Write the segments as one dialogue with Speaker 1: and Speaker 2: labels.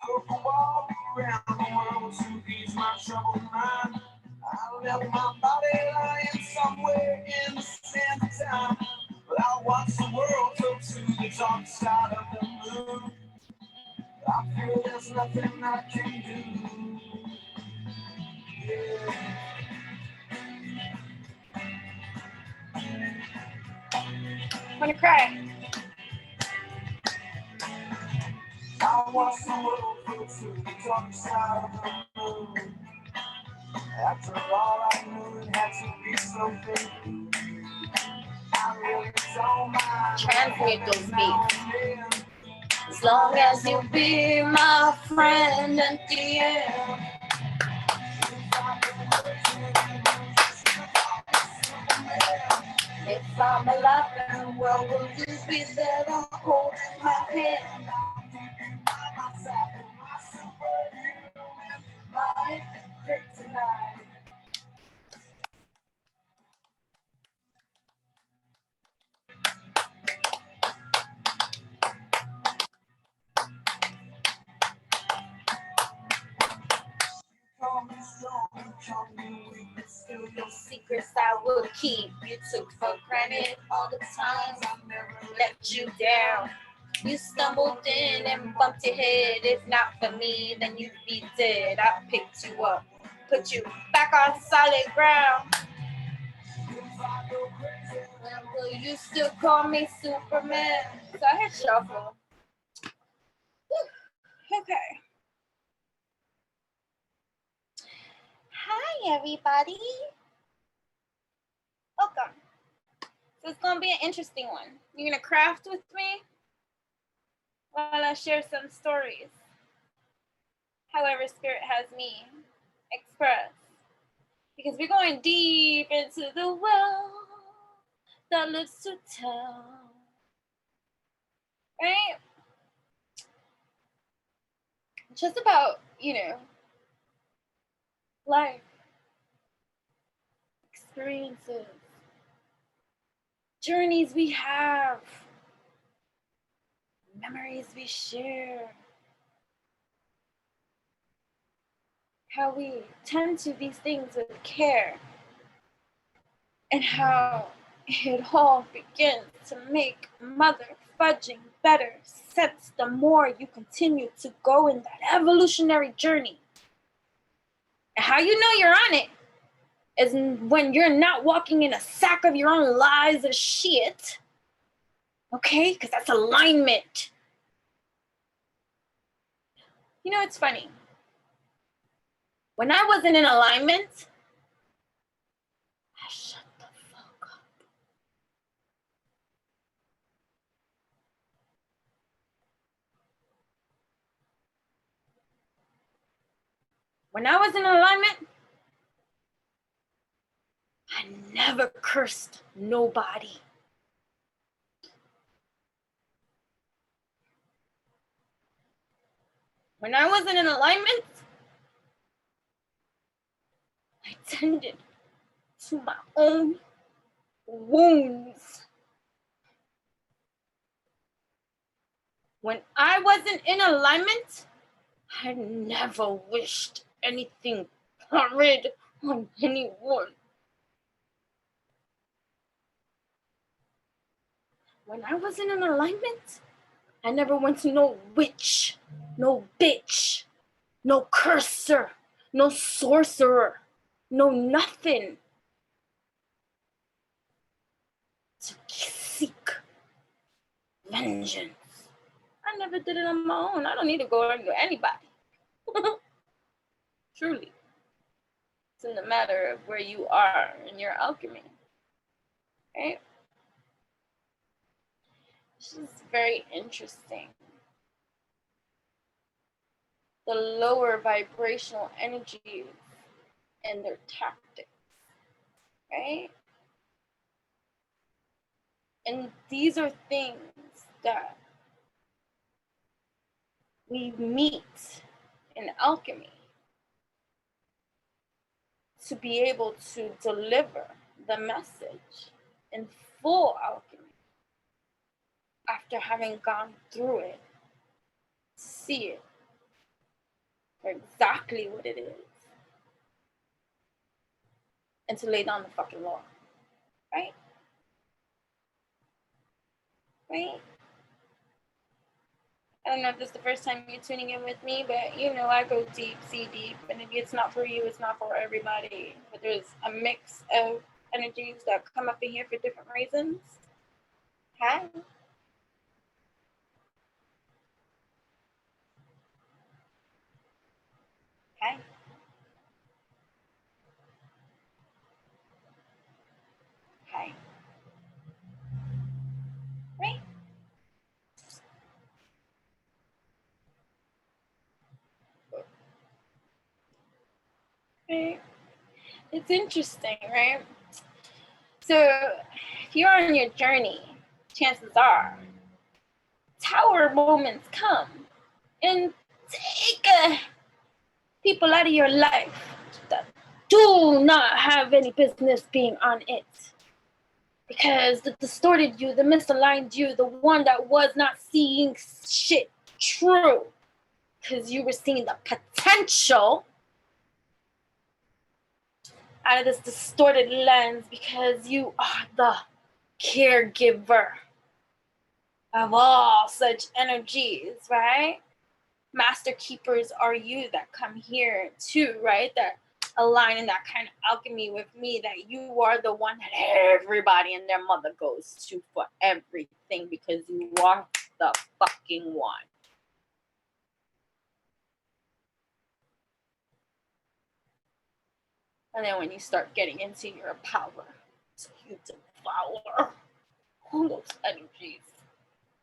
Speaker 1: Look for walk around the world to ease my troubled mind. I left my body lying somewhere in the sand of time. But I watch the world go to the dark side of the moon. I feel there's nothing I can do. Yeah.
Speaker 2: Wanna cry?
Speaker 1: I watch the world go to the dark side of the moon. After all, I knew it had to be something. I really don't mind.
Speaker 2: Transmute those beats. As long as you be my friend at the end. If I'm alive in the world, will you be there to hold my hand? My kryptonite. Still your secrets I will keep. You took for granted all the times I never let you down. You stumbled in and bumped your head. If not for me, then you'd be dead. I picked you up, put you back on solid ground. Will you still call me Superman? So I hit shuffle. Okay. Hi, everybody. Welcome. So it's going to be an interesting one. You're going to craft with me while I share some stories. However, Spirit has me express. Because we're going deep into the well that lives to tell. Right? Just about, life, experiences, journeys we have, memories we share, how we tend to these things with care, and how it all begins to make mother fudging better sense the more you continue to go in that evolutionary journey. And how you know you're on it is when you're not walking in a sack of your own lies and shit. Okay? Because that's alignment. You know, it's funny. When I wasn't in alignment, I shut the fuck up. When I was in alignment, I never cursed nobody. When I wasn't in alignment, I tended to my own wounds. When I wasn't in alignment, I never wished anything horrid on anyone. When I wasn't in alignment, I never went to no witch, no bitch, no curser, no sorcerer, no nothing to seek vengeance. I never did it on my own. I don't need to go into anybody. Truly. It's in the matter of where you are in your alchemy. Right? This is very interesting. The lower vibrational energies and their tactics. Right? And these are things that we meet in alchemy to be able to deliver the message in full alchemy after having gone through it, see it, for exactly what it is and to lay down the fucking law. Right? Right? I don't know if this is the first time you're tuning in with me, but you know I go deep, see deep, and if it's not for you, it's not for everybody. But there's a mix of energies that come up in here for different reasons. Hi. Hi. Hi. Right? Right. It's interesting, right? So if you're on your journey, chances are tower moments come and take people out of your life that do not have any business being on it. Because the distorted you, the misaligned you, the one that was not seeing shit true. Because you were seeing the potential out of this distorted lens because you are the caregiver of all such energies, right? Master keepers are you that come here too, right? That align in that kind of alchemy with me, that you are the one that everybody and their mother goes to for everything because you are the fucking one. And then when you start getting into your power, so you devour all those energies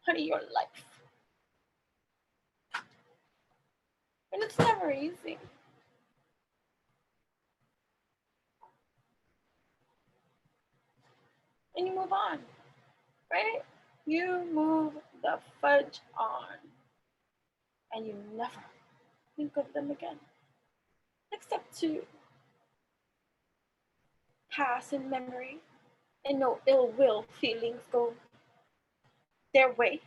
Speaker 2: out of your life. And it's never easy. And you move on, right? You move the fudge on. And you never think of them again. Except to pass in memory and no ill will feelings go their way.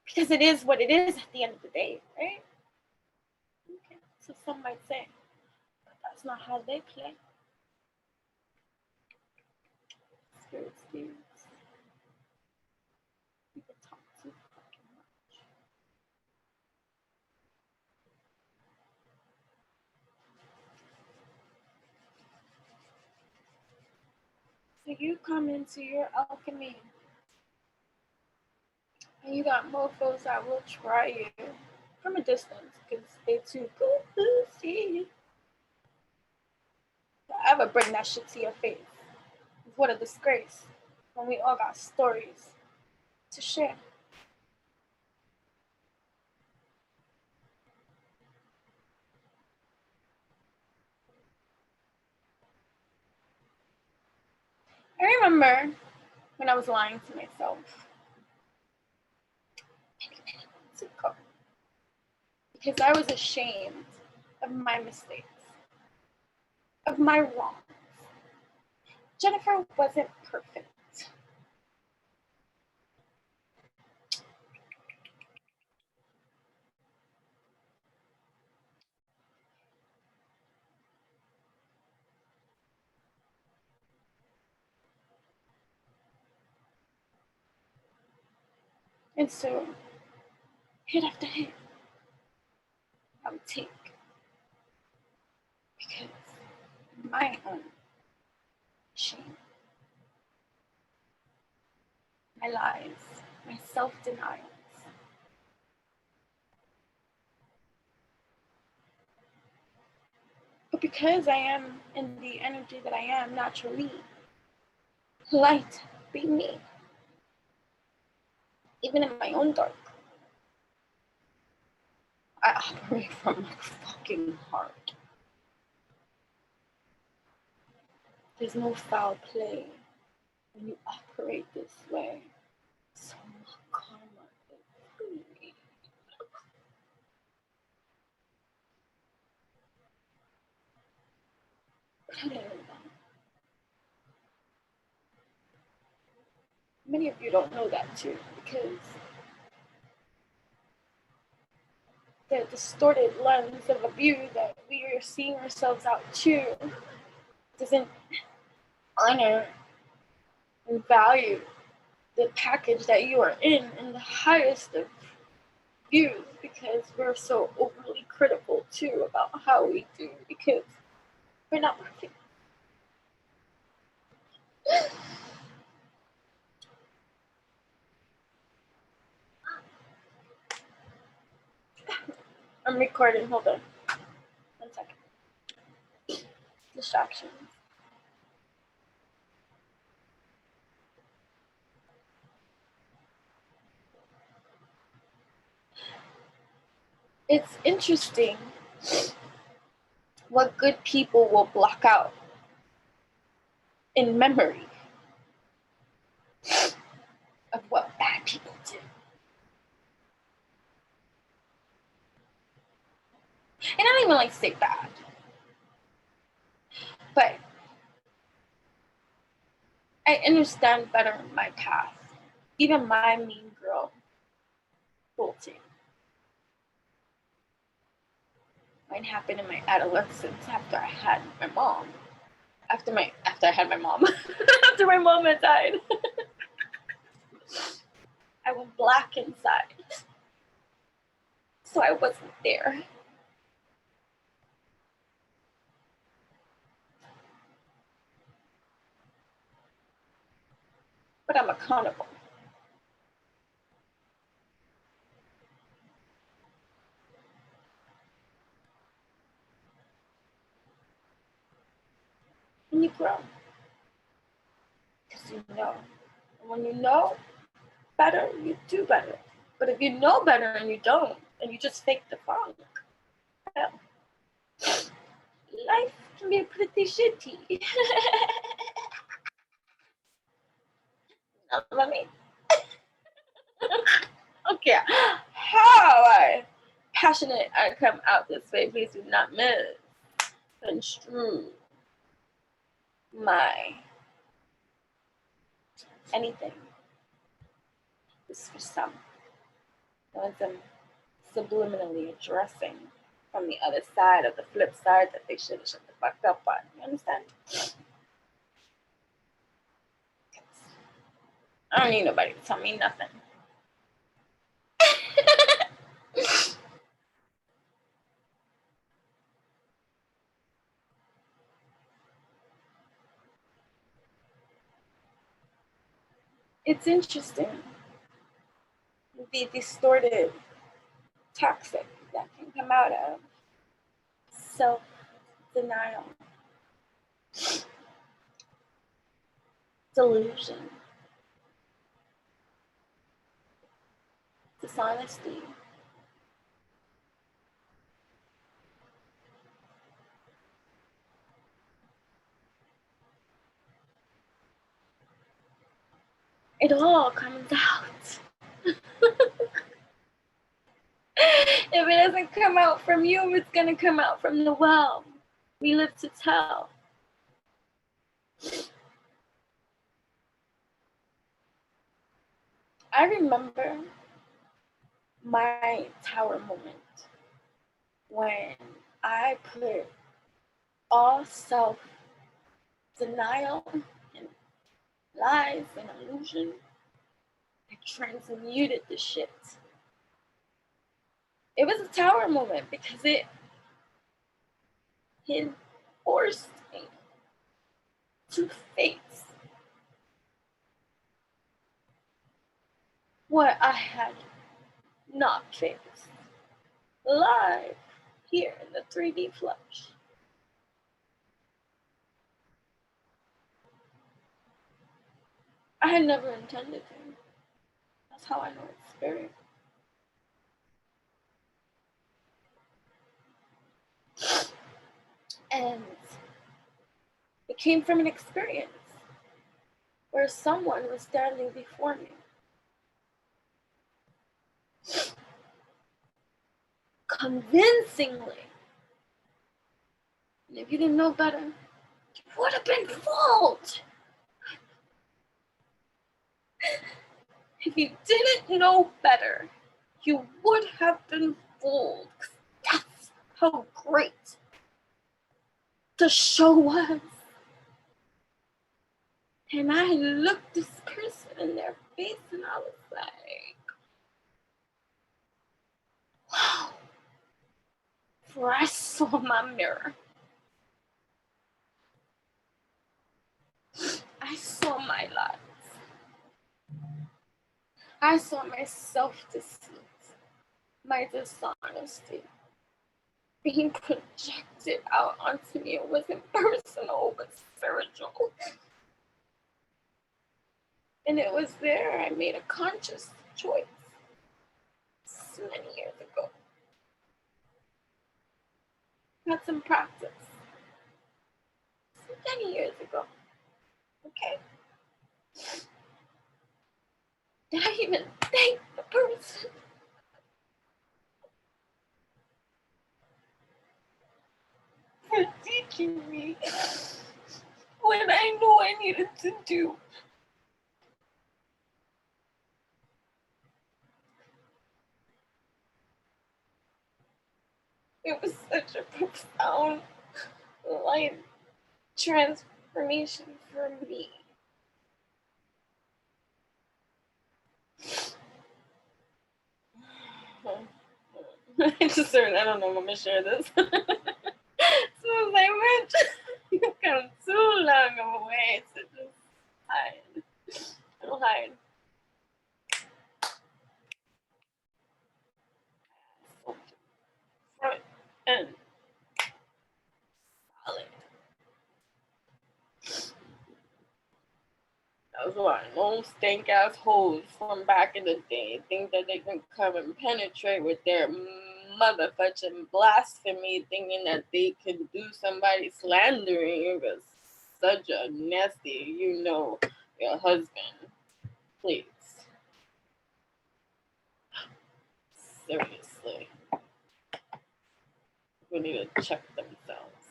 Speaker 2: Because it is what it is at the end of the day, right? Okay. So some might say, but that's not how they play. Spirits. People talk too fucking much. So you come into your alchemy. And you got mofos that will try you from a distance because they too good to see you. Don't ever bring that shit to your face. What a disgrace when we all got stories to share. I remember when I was lying to myself many months ago because I was ashamed of my mistakes, of my wrongs. Jennifer wasn't perfect. And so, hit after hit, I would take because my own shame, my lies, my self-denials. But because I am in the energy that I am naturally, light be me, even in my own dark, I operate from my fucking heart. There's no foul play when you operate this way. So my karma is free. But I didn't know that. Many of you don't know that too, because the distorted lens of a view that we are seeing ourselves out to doesn't honor and value the package that you are in the highest of views, because we're so overly critical too about how we do, because we're not perfect. I'm recording, hold on. 1 second. Distractions. It's interesting what good people will block out in memory of what bad people do. And I don't even like to say bad, but I understand better my past. Even my mean girl cruelty. Mine happened in my adolescence after I had my mom. After I had my mom. After my mom had died. I went black inside. So I wasn't there. But I'm accountable. And you grow. Because you know. And when you know better, you do better. But if you know better and you don't, and you just fake the funk, well, life can be pretty shitty. Let me. Okay, how passionate I come out this way, please do not misconstrue my anything. This is for some. Ones I'm subliminally addressing from the other side of the flip side that they should have shut the fuck up on. You understand? I don't need nobody to tell me nothing. It's interesting, the distorted toxic that can come out of self-denial, delusion, dishonesty. It all comes out. If it doesn't come out from you, it's gonna come out from the well. We live to tell. I remember my tower moment when I put all self-denial and lies and illusion, I transmuted the shit. It was a tower moment because it forced me to face what I had not faced live here in the 3D flesh. I had never intended to. That's how I know it's spirit. And it came from an experience where someone was standing before me, convincingly. And if you didn't know better, you would have been fooled. If you didn't know better, you would have been fooled. That's how great the show was. And I looked this person in their face and I was like, wow. For I saw my mirror. I saw my lies. I saw my self-deceit, my dishonesty being projected out onto me. It wasn't personal, but spiritual. And it was there. I made a conscious choice many years ago. Had some practice many years ago. Okay. Did I even thank the person? For teaching me what I knew I needed to do? It was such a profound life transformation for me. I just learned, I don't know if I'm gonna share this. So as I went, you've come too long of a way to just hide. Don't hide. Front and solid. That's why most stank ass hoes from back in the day think that they can come and penetrate with their motherfucking blasphemy, thinking that they can do somebody slandering because such a nasty, your husband. Please. Seriously. We need to check themselves.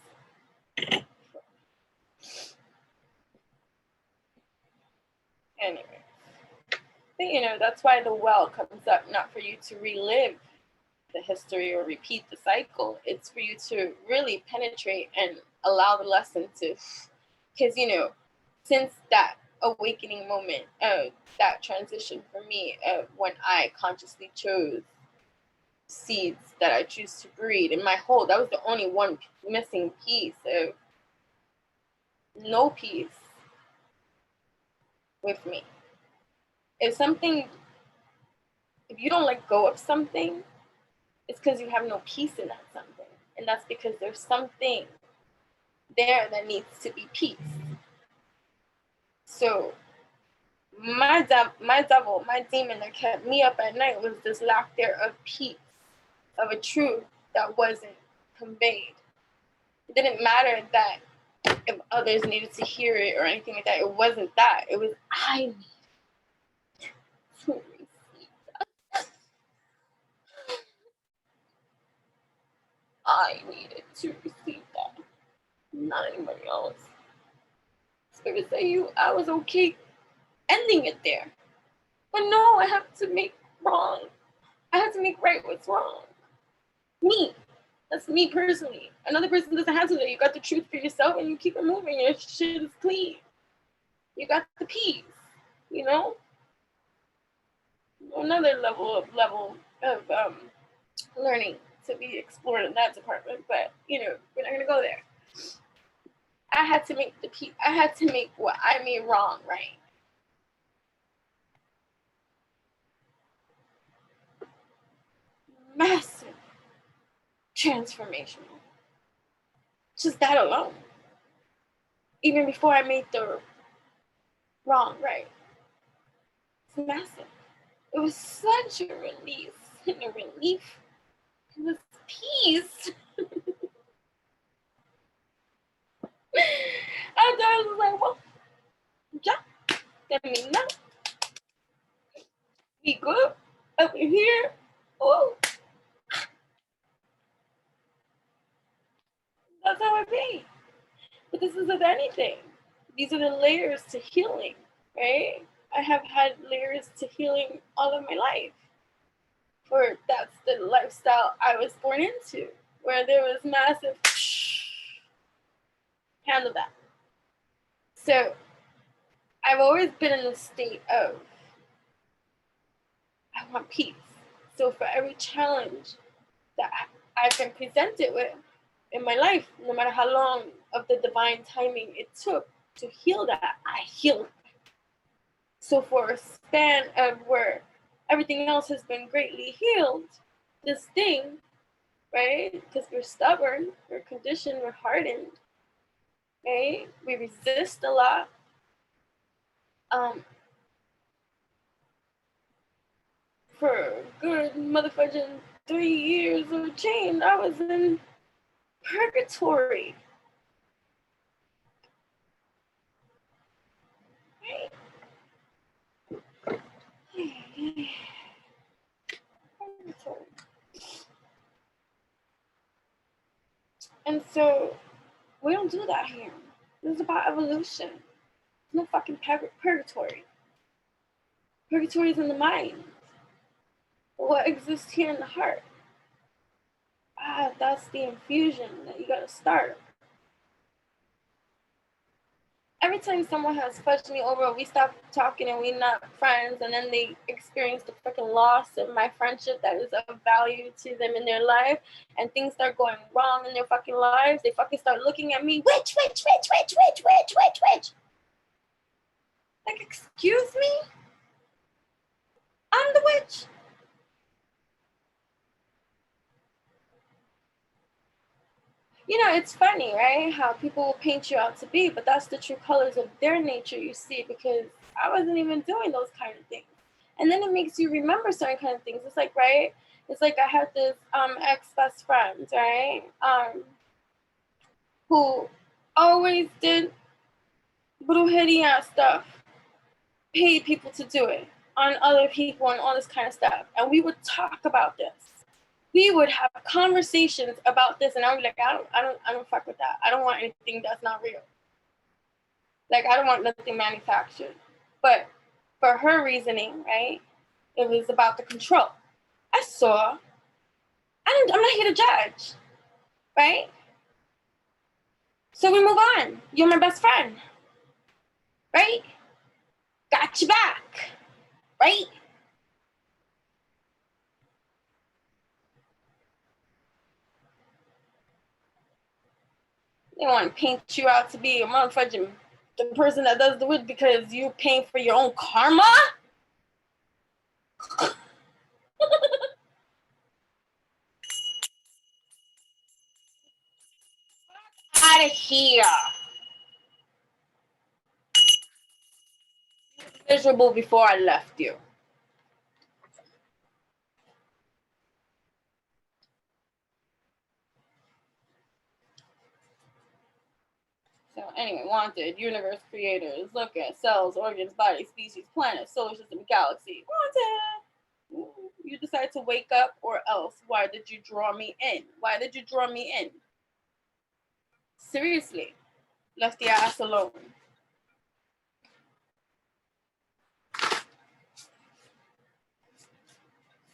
Speaker 2: Anyway. But that's why the well comes up, not for you to relive the history or repeat the cycle. It's for you to really penetrate and allow the lesson to, because since that awakening moment, that transition for me, when I consciously chose seeds that I choose to breed, and that was the only one missing piece of no peace with me. If you don't let go of something, it's because you have no peace in that something. And that's because there's something there that needs to be peace. So my devil, my demon that kept me up at night was this lack there of peace, of a truth that wasn't conveyed. It didn't matter that if others needed to hear it or anything like that. It wasn't that. It was I needed to receive that. I needed to receive that. Not anybody else. Spirit say I was okay ending it there. But no, I have to make wrong. I have to make right what's wrong. Me. That's me personally. Another person doesn't have to do that. You got the truth for yourself and you keep it moving. Your shit is clean. You got the peace, Another level of learning to be explored in that department, but we're not gonna go there. I had to make the peace. I had to make what I made wrong right. Massive transformational. Just that alone. Even before I made the wrong right. It's massive. It was such a release and a relief. It was peace. After I was like, well, yeah, that means no. We good up in here. Oh, that's how it be. But this isn't anything. These are the layers to healing, right? I have had layers to healing all of my life. For that's the lifestyle I was born into, where there was massive handle that. So I've always been in a state of I want peace. So for every challenge that I've been presented with in my life, no matter how long of the divine timing it took to heal that, I healed. So for a span of where everything else has been greatly healed, this thing, right? Because we're stubborn, we're conditioned, we're hardened, right? We resist a lot. For a good motherfucking 3 years of change, I was in purgatory. Right? Purgatory. And so we don't do that here. This is about evolution. There's no fucking purgatory. Purgatory is in the mind. What exists here in the heart? That's the infusion that you gotta start. Every time someone has fudged me over, we stop talking and we're not friends, and then they experience the freaking loss of my friendship that is of value to them in their life, and things start going wrong in their fucking lives, they fucking start looking at me, witch. Like, excuse me? I'm the witch. You know, it's funny, right? How people will paint you out to be, but that's the true colors of their nature you see, because I wasn't even doing those kind of things. And then it makes you remember certain kind of things. It's like, right? It's like I had this ex-best friend, right? Who always did brujeria ass stuff, paid people to do it on other people and all this kind of stuff. And we would talk about this. We would have conversations about this, and I would be like, I don't fuck with that. I don't want anything that's not real. Like, I don't want nothing manufactured. But for her reasoning, right, it was about the control. I saw. I'm not here to judge, right? So we move on. You're my best friend, right? Got you back, right? They want to paint you out to be a motherfucking the person that does the witch because you're paying for your own karma? Out of here. Miserable before I left you. So anyway, wanted, universe creators, look at cells, organs, body, species, planet, solar system, galaxy. Wanted. You decide to wake up, or else why did you draw me in? Why did you draw me in? Seriously. Left the ass alone.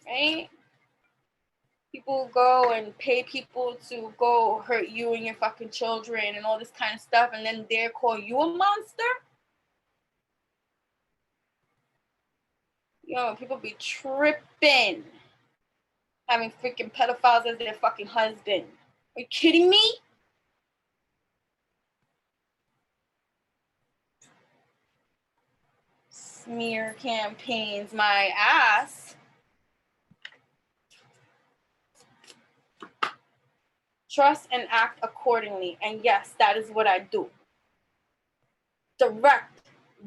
Speaker 2: Right? People go and pay people to go hurt you and your fucking children and all this kind of stuff, and then they're call you a monster? Yo, people be tripping. Having freaking pedophiles as their fucking husband. Are you kidding me? Smear campaigns my ass. Trust and act accordingly. And yes, that is what I do. Direct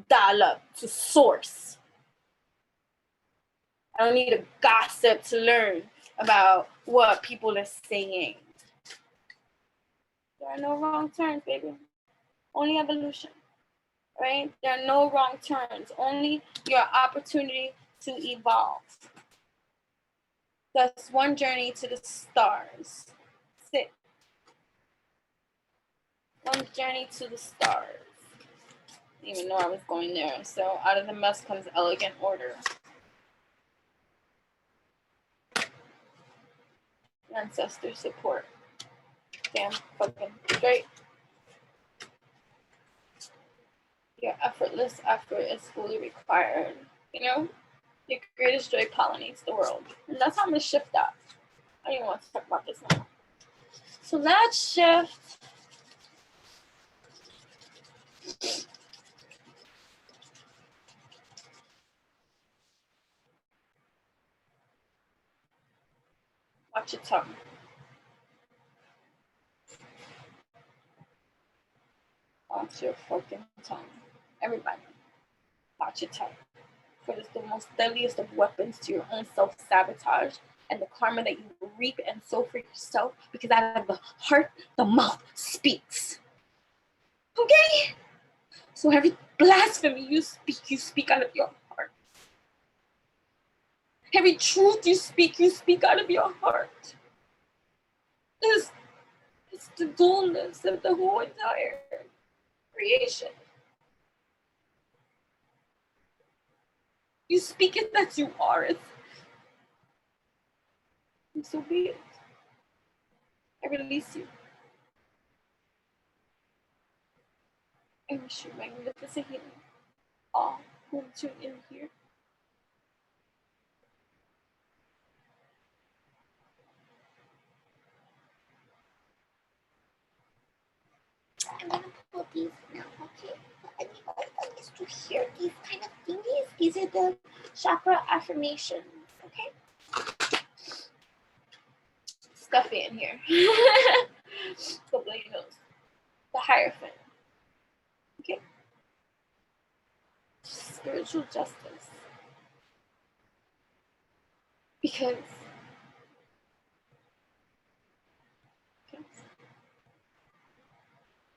Speaker 2: dial-up to source. I don't need a gossip to learn about what people are saying. There are no wrong turns, baby. Only evolution. Right? There are no wrong turns. Only your opportunity to evolve. That's one journey to the stars. Sit. One journey to the stars. Didn't even know I was going there. So out of the mess comes elegant order. ancestor support. Damn fucking straight. Your effortless effort is fully required. You know? Your greatest joy pollinates the world. And that's how I'm gonna shift that. I don't even want to talk about this now. So let's shift. Watch your tongue. Watch your fucking tongue. Everybody, watch your tongue. For it is the most deadliest of weapons to your own self-sabotage and the karma that you will reap and sow for yourself, because out of the heart, the mouth speaks. Okay? So every blasphemy you speak out of your heart. Every truth you speak out of your heart. It's the dullness of the whole entire creation. You speak it that you are it. And so be it. I release you. I wish you magnificent healing. All who tune in here. I'm gonna pull these now, okay? For anybody that needs to hear these kind of thingies, these are the chakra affirmations, okay? Stuffy in here. Go blow your nose. The Hierophant. Okay? Spiritual justice. Because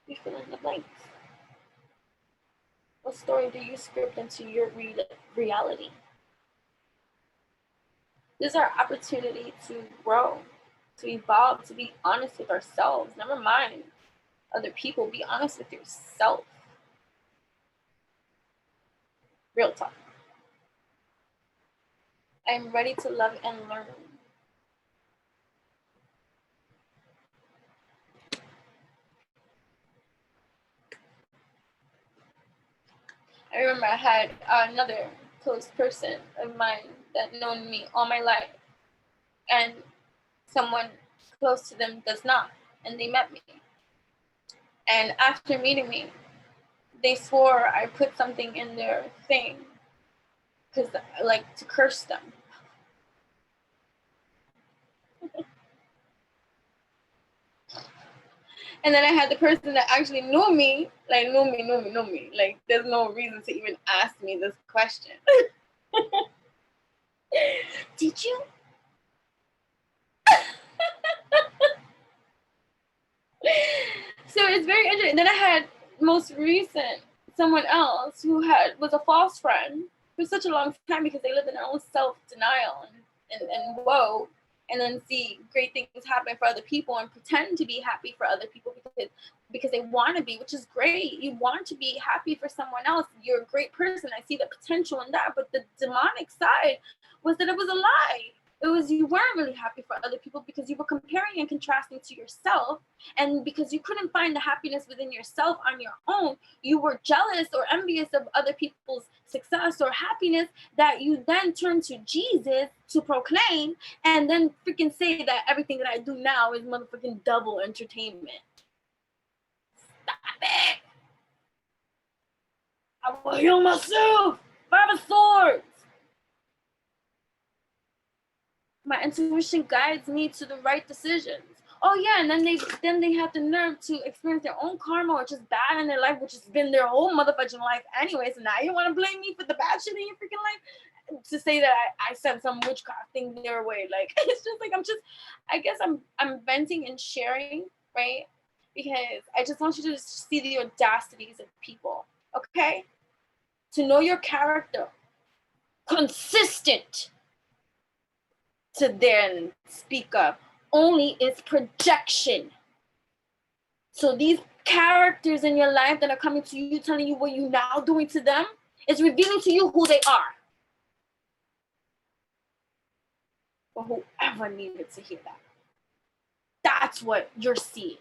Speaker 2: you fill in the blanks. What story do you script into your reality? This is our opportunity to grow, to evolve, to be honest with ourselves. Never mind other people. Be honest with yourself. Real talk. I am ready to love and learn. I remember I had another close person of mine that known me all my life, and someone close to them does not, and they met me. And after meeting me, they swore I put something in their thing, because I like to curse them. And then I had the person that actually knew me, like knew me. Like there's no reason to even ask me this question. Did you? So it's very interesting. Then I had most recent someone else who was a false friend for such a long time because they lived in their own self-denial and woe, and then see great things happen for other people and pretend to be happy for other people because they want to be, which is great. You want to be happy for someone else. You're a great person. I see the potential in that. But the demonic side was that it was a lie. It was you weren't really happy for other people because you were comparing and contrasting to yourself. And because you couldn't find the happiness within yourself on your own, you were jealous or envious of other people's success or happiness, that you then turned to Jesus to proclaim and then freaking say that everything that I do now is motherfucking double entertainment. Stop it. I will heal myself. 5 of Swords. My intuition guides me to the right decisions. Oh yeah, and then they have the nerve to experience their own karma, which is bad in their life, which has been their whole motherfucking life anyway. So now you want to blame me for the bad shit in your freaking life? To say that I sent some witchcraft thing their way, like it's just like I guess I'm venting and sharing, right? Because I just want you to see the audacities of people, okay? To know your character, consistent. To then speak up only is projection. So these characters in your life that are coming to you, telling you what you're now doing to them, is revealing to you who they are. For whoever needed to hear that. That's what you're seeing.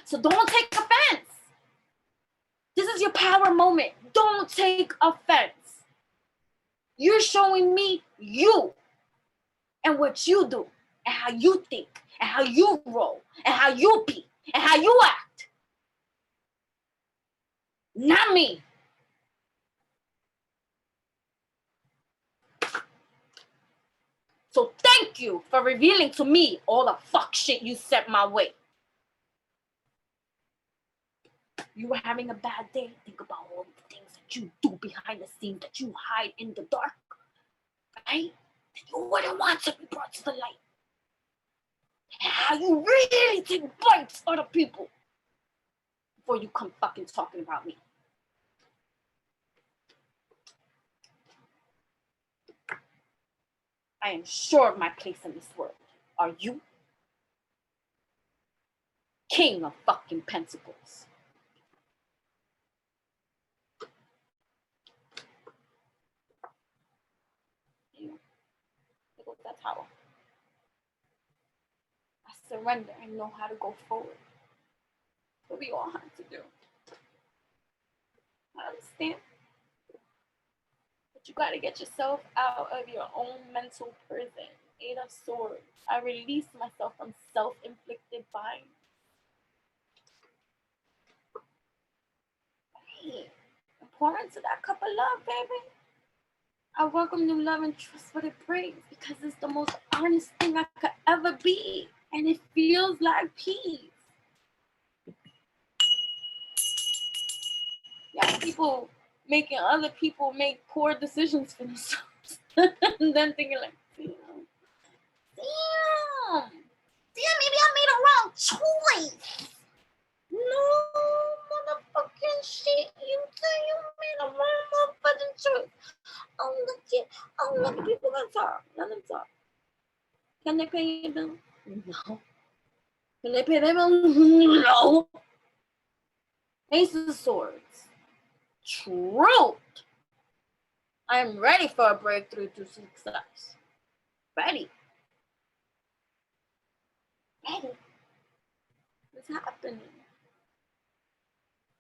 Speaker 2: So don't take offense. This is your power moment. Don't take offense. You're showing me you and what you do and how you think and how you roll and how you be and how you act. Not me. So thank you for revealing to me all the fuck shit you sent my way. You were having a bad day. Think about all the things that you do behind the scenes that you hide in the dark. Right? That you wouldn't want to be brought to the light. And how you really take bites out of people before you come fucking talking about me. I am sure of my place in this world. Are you? King of fucking Pentacles. That tower. I surrender and know how to go forward. What we all have to do. I understand. But you gotta get yourself out of your own mental prison. Eight of Swords. I release myself from self-inflicted bind. Hey, pour into that cup of love, baby. I welcome new love and trust what it brings because it's the most honest thing I could ever be. And it feels like peace. Yeah, people making other people make poor decisions for themselves. And then thinking like, damn, maybe I made a wrong choice. No, motherfucking shit, you say you made a wrong motherfucking choice. Oh, look at people gonna talk. Let them talk. Can they pay your bill? No. Can they pay their bill? No. Ace of Swords. Truth. I am ready for a breakthrough to success. Ready. It's happening.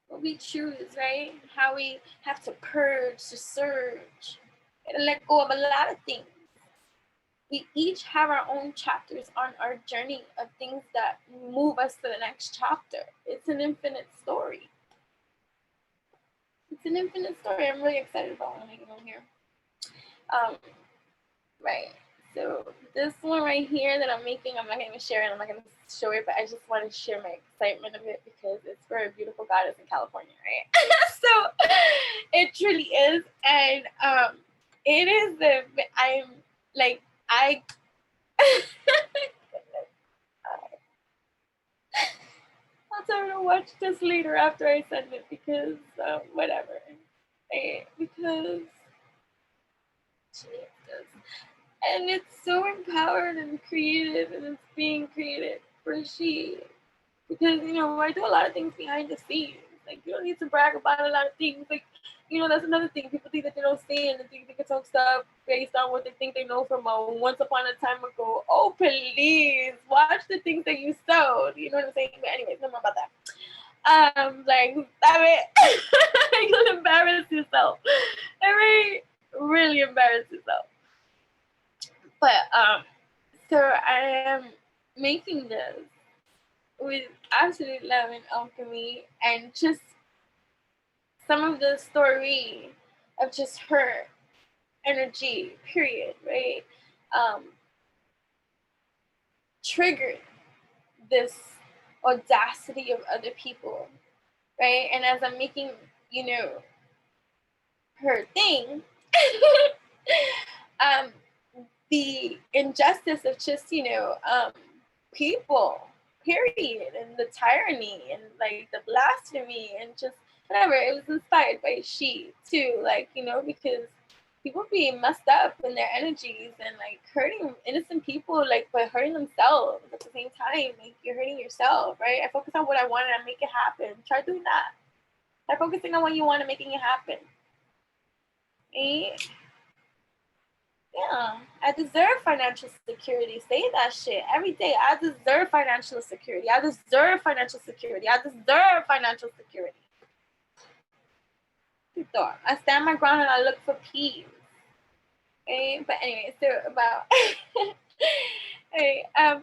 Speaker 2: What we choose, right? How we have to purge, to surge, and let go of a lot of things. We each have our own chapters on our journey of things that move us to the next chapter. It's an infinite story. It's an infinite story. I'm really excited about what I'm making on here. Right. So this one right here that I'm making, I'm not going to share it. I'm not going to show it, but I just want to share my excitement of it because it's for a beautiful goddess in California, right? So it truly is. And it is I'll tell her to watch this later after I send it because whatever. Because she needs this. And it's so empowered and creative, and it's being created for she. Because, I do a lot of things behind the scenes. Like, you don't need to brag about a lot of things. Like, that's another thing. People think that they don't say it, and they can talk stuff based on what they think they know from once upon a time ago. Oh, please, watch the things that you sowed. You know what I'm saying? But anyways, no more about that. Stop it. You'll embarrass yourself. Really embarrass yourself. But so I am making this with absolute love and alchemy, and just some of the story of just her energy, period, right? Triggered this audacity of other people, right? And as I'm making, her thing, the injustice of just, people, period, and the tyranny and like the blasphemy and just whatever. It was inspired by she too, because people be messed up in their energies and like hurting innocent people, but hurting themselves at the same time. Like, you're hurting yourself, right? I focus on what I want and I make it happen. Try doing that. Try focusing on what you want and making it happen. Right? Yeah, I deserve financial security. Say that shit every day. I deserve financial security. I deserve financial security. I deserve financial security. I stand my ground and I look for peace. Okay? But anyway, so about hey, I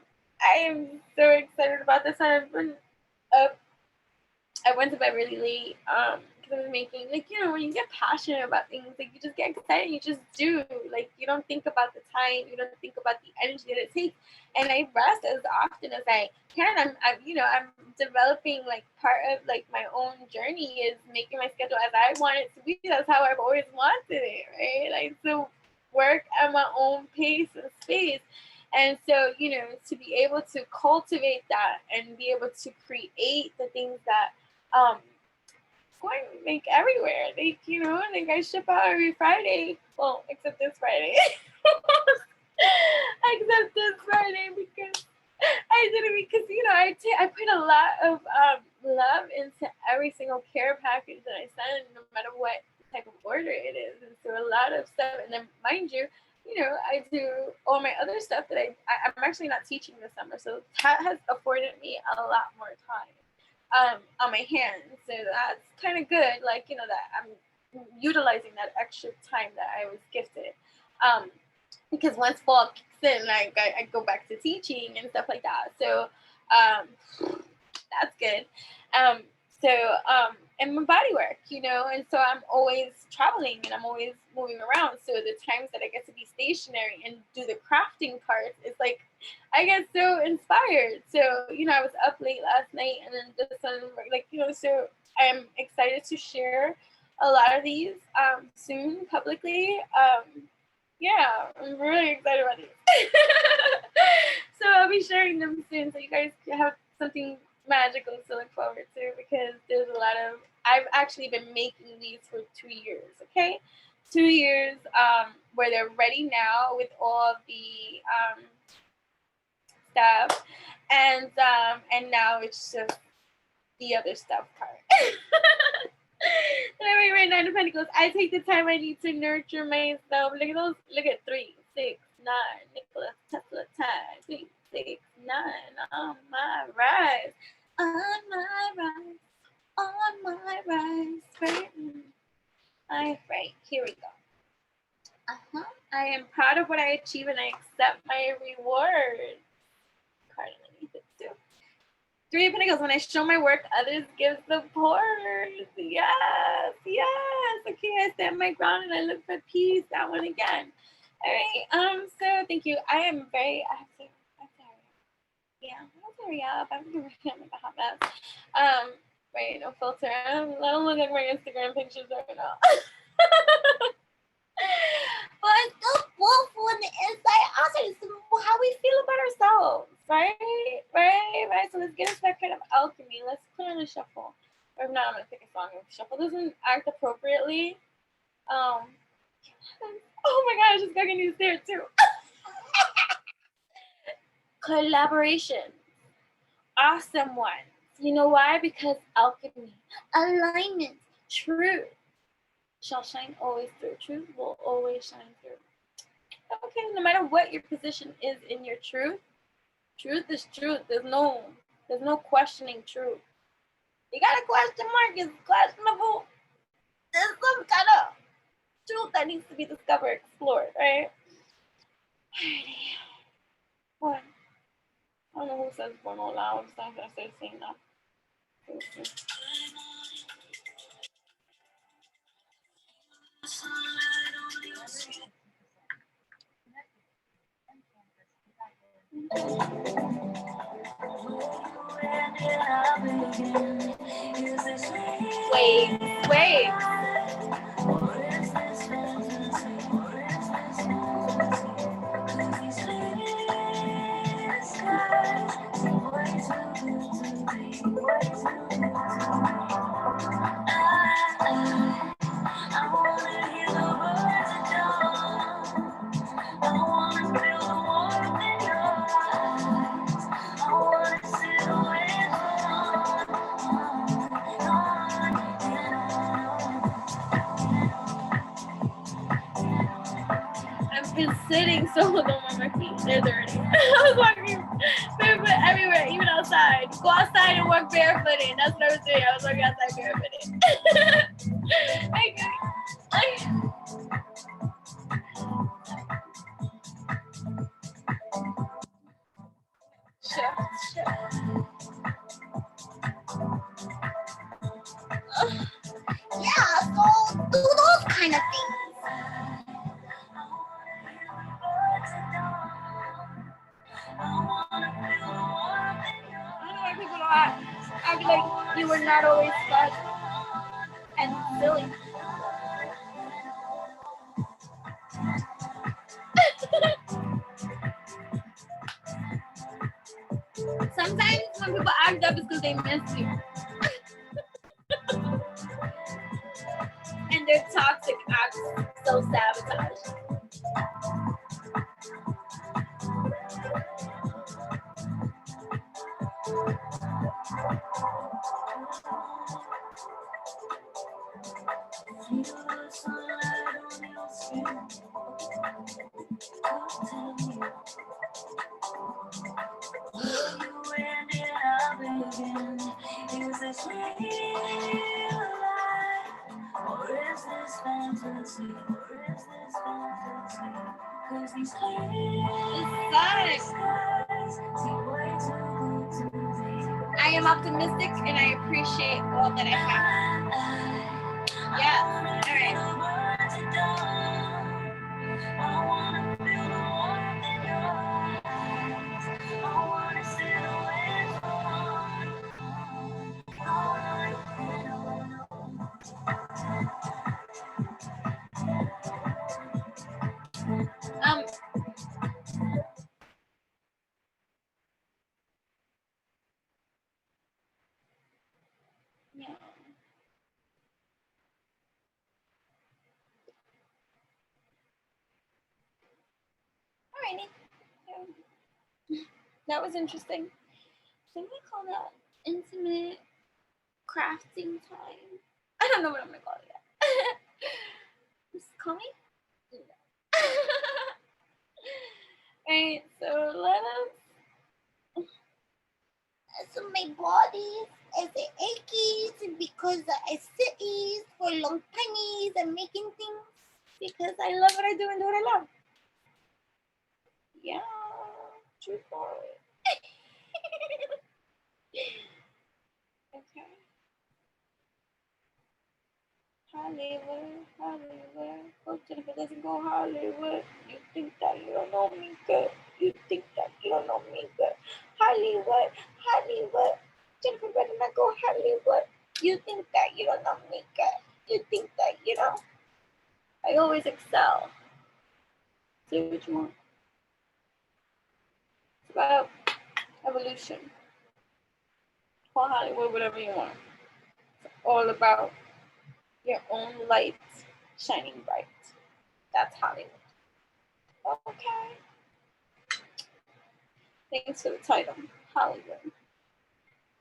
Speaker 2: am so excited about this. I've been up. I went to bed really late. Because I was making, like, you know, when you get passionate about things, like, you just get excited, you just do. Like, you don't think about the time, you don't think about the energy that it takes. And I rest as often as I can. I'm developing, like, part of, like, my own journey is making my schedule as I want it to be. That's how I've always wanted it, right? Like, so work at my own pace and space. And so, you know, to be able to cultivate that and be able to create the things that going to make everywhere. Like, you know, like I ship out every Friday. Well, except this Friday. Except this Friday because I did it because, you know, I put a lot of love into every single care package that I send, no matter what type of order it is. And so a lot of stuff, and then mind you, I do all my other stuff that I'm actually not teaching this summer. So that has afforded me a lot more time on my hands. So that's kind of good. Like, you know, that I'm utilizing that extra time that I was gifted. Because once fall kicks in, like I go back to teaching and stuff like that. So that's good. And my body work, you know, and so I'm always traveling and I'm always moving around. So the times that I get to be stationary and do the crafting part, it's like I get so inspired. So, you know, I was up late last night and then the sun, like, you know, so I'm excited to share a lot of these soon publicly. Yeah, I'm really excited about these. So I'll be sharing them soon so you guys have something magical to look forward to, because there's a lot of, I've actually been making these for 2 years, okay? 2 years where they're ready now with all the stuff, and now it's just the other stuff part. And I write 9 of Pentacles. I take the time I need to nurture myself. Look at those. Look at 3, 6, 9. Nicholas Tesla time. 3, 6, 9. On my rise. On my rise. On my rise. Right. Right. Here we go. I am proud of what I achieve and I accept my reward. Card underneath it too. 3 of Pentacles. When I show my work, others give support. Yes, yes. Okay, I stand my ground and I look for peace. That one again. All right. So thank you. I have to hurry up. I'm like a hot mess. Right, no filter. I don't look like my Instagram pictures right now. But it's still full on the inside. Also, it's how we feel about ourselves, right? So let's get a second of alchemy. Let's put on a shuffle. Or if not, I'm gonna pick a song. If shuffle doesn't act appropriately, oh my gosh, it's got news there too. Collaboration, awesome ones. You know why? Because alchemy, alignment, truth shall shine always through. Truth will always shine through. Okay, no matter what your position is in your truth is truth. There's no questioning truth. You got a question mark, it's questionable. There's some kind of truth that needs to be discovered, explored, right? Alrighty. One. I don't know who says one all loud. So I started saying that. Wait. I've been sitting solo on my feet. They're dirty. I was walking barefoot everywhere, even outside. Go outside and walk barefooted. That's what I was doing. I was walking outside barefooted. Sure.
Speaker 1: Yeah, so do those kind of things.
Speaker 2: I don't know why people don't act like you were not always fun and silly. Sometimes when people act up, it's because they miss you. And their toxic acts self-sabotage.
Speaker 1: Is this real life? Or is this fantasy? Or is this fantasy? Cause these clear skies seem way too good to be.
Speaker 2: I am optimistic and I appreciate all that I have. Yeah, all right.
Speaker 1: I wanna feel the warmth in your eyes. I wanna sit away
Speaker 2: Yeah. Alrighty. That was interesting. So I'm gonna call that intimate crafting time. I don't know what I'm gonna call it yet. Just call me. Alright, so let us.
Speaker 1: So my body is achy because I sit for long times and making things.
Speaker 2: Because I love what I do and do what I love. Yeah, true story. Okay. Hollywood. Oh, Jennifer doesn't go Hollywood. You think that you don't know me good. You think that you don't know me good. Hollywood. Jennifer better not go Hollywood. You think that you don't know me good. You think that you don't. I always excel. Say what you want. It's about evolution. Call Hollywood whatever you want. It's all about your own light shining bright. That's Hollywood. Okay. Thanks for the title, Hollywood.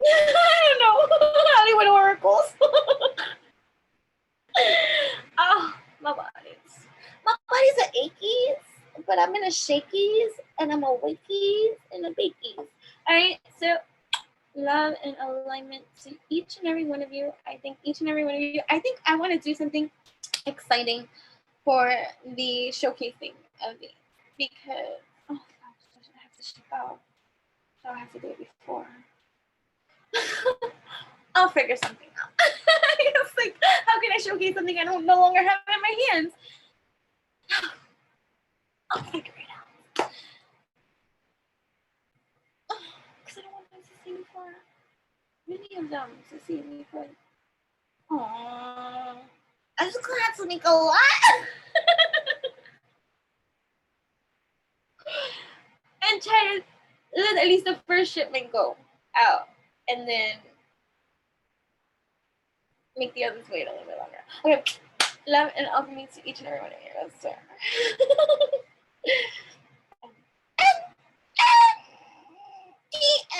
Speaker 2: I don't know. Hollywood oracles. Oh, my bodies.
Speaker 1: My body's a achies, but I'm in a shakies and I'm a wakies and a bakies.
Speaker 2: All right, so love and alignment to each and every one of you. I think each and every one of you. I think I want to do something exciting for the showcasing of these because oh gosh, I have to ship out. So I have to do it before. I'll figure something out. It's like, how can I showcase something I don't no longer have in my hands? I'll figure it out. Because I don't want them to see me for many of them to see me for. Aww.
Speaker 1: I'm just gonna have to make a lot.
Speaker 2: And try to let at least the first shipment go out and then make the others wait a little bit longer. Okay. Love and alchemy to each and every one of you. That's fair.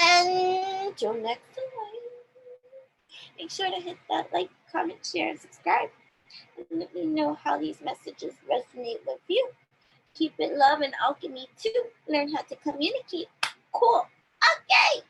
Speaker 1: And until next time,
Speaker 2: Make sure to hit that like, comment, share, and subscribe. And let me know how these messages resonate with you. Keep it love and alchemy too. Learn how to communicate. Cool. Okay.